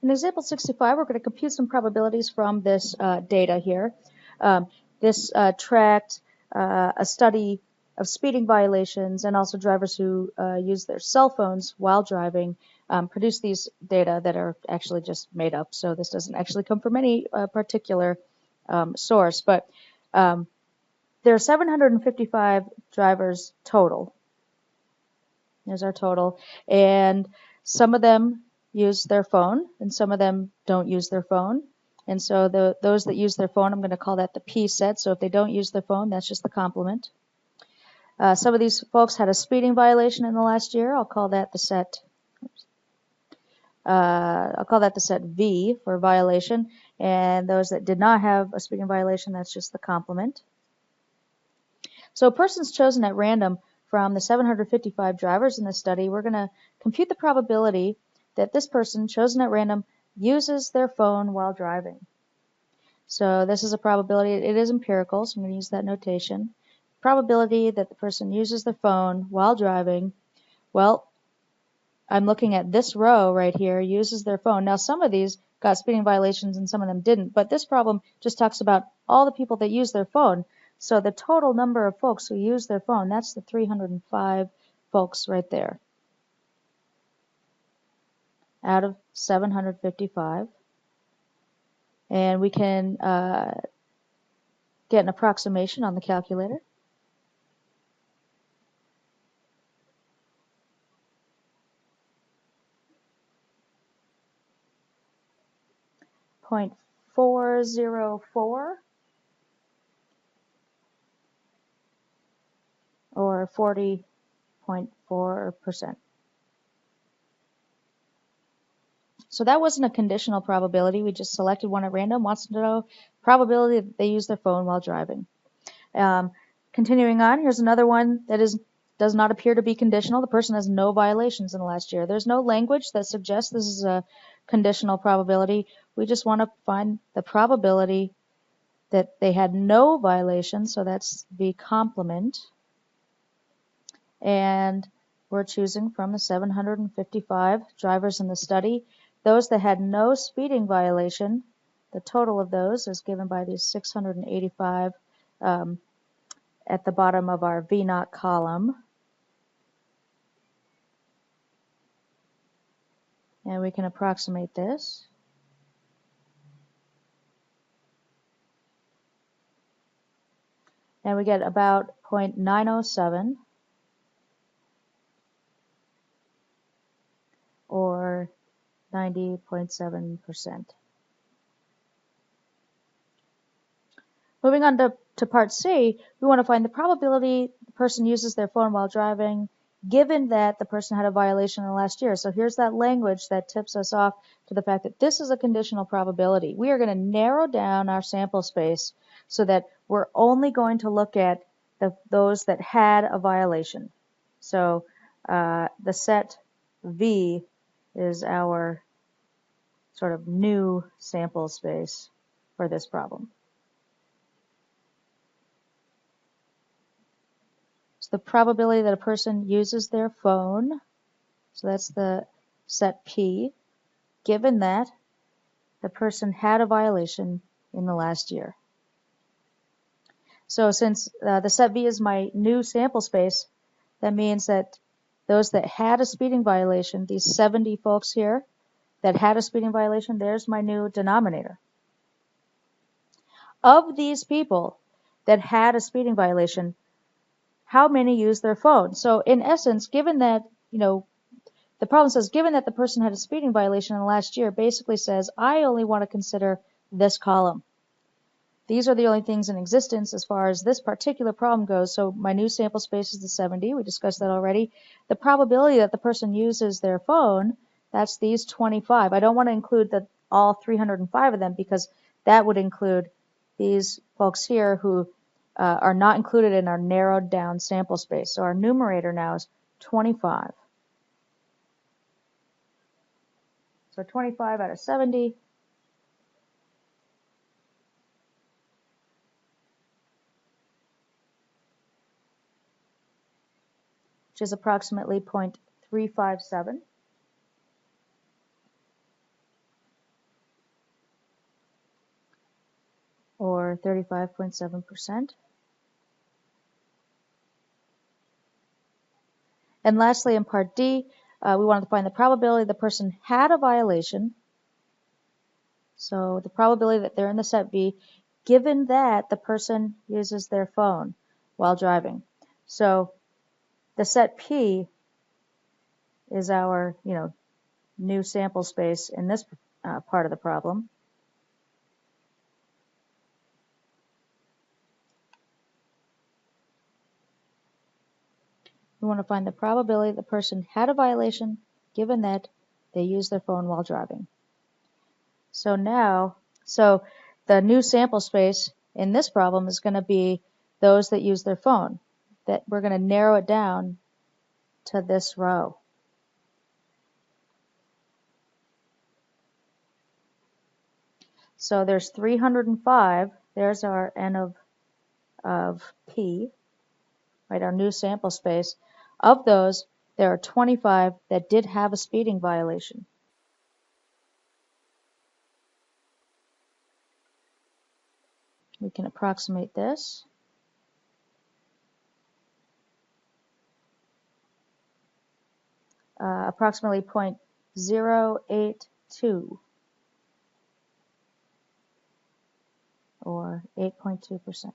In example 65, we're going to compute some probabilities from this data here. This tracked a study of speeding violations and also drivers who use their cell phones while driving, produce these data that are actually just made up. So this doesn't actually come from any particular source. But there are 755 drivers total. There's our total. And some of them use their phone, and some of them don't use their phone. And so those that use their phone, I'm going to call that the P set. So if they don't use their phone, that's just the complement. Some of these folks had a speeding violation in the last year. I'll call that the set. I'll call that the set V for violation. And those that did not have a speeding violation, that's just the complement. So a person's chosen at random from the 755 drivers in this study. We're going to compute the probability that this person chosen at random uses their phone while driving. So this is a probability. It is empirical, so I'm going to use that notation. Probability that the person uses their phone while driving. Well, I'm looking at this row right here, uses their phone. Now, some of these got speeding violations and some of them didn't, but this problem just talks about all the people that use their phone. So the total number of folks who use their phone, that's the 305 folks right there out of 755. And we can get an approximation on the calculator. .404 or 40.4%. So that wasn't a conditional probability. We just selected one at random. Wants to know probability that they use their phone while driving. Continuing on, here's another one that does not appear to be conditional. The person has no violations in the last year. There's no language that suggests this is a conditional probability. We just want to find the probability that they had no violations, so that's the complement. And we're choosing from the 755 drivers in the study. Those that had no speeding violation, the total of those is given by these 685 at the bottom of our V0 column. And we can approximate this. And we get about 0.907 or 90.7%. Moving on to part C, we want to find the probability the person uses their phone while driving, given that the person had a violation in the last year. So here's that language that tips us off to the fact that this is a conditional probability. We are going to narrow down our sample space so that we're only going to look at those that had a violation. So the set V is our sort of new sample space for this problem. So the probability that a person uses their phone, so that's the set P, given that the person had a violation in the last year. So since the set V is my new sample space, that means that those that had a speeding violation, these 70 folks here that had a speeding violation, there's my new denominator. Of these people that had a speeding violation, how many use their phone? So in essence, given that, the problem says, given that the person had a speeding violation in the last year, basically says, I only want to consider this column. These are the only things in existence as far as this particular problem goes. So my new sample space is the 70. We discussed that already. The probability that the person uses their phone, that's these 25. I don't want to include all 305 of them because that would include these folks here who are not included in our narrowed down sample space. So our numerator now is 25. So 25 out of 70. Which is approximately 0.357. or 35.7%. And lastly, in Part D, we wanted to find the probability the person had a violation. So the probability that they're in the set B, given that the person uses their phone while driving. So the set P is our, new sample space in this part of the problem. We want to find the probability the person had a violation given that they used their phone while driving. So the new sample space in this problem is going to be those that use their phone. That we're going to narrow it down to this row. So there's 305. There's our N of P, right, our new sample space. Of those, there are 25 that did have a speeding violation. We can approximate this. Approximately 0.082 or 8.2%.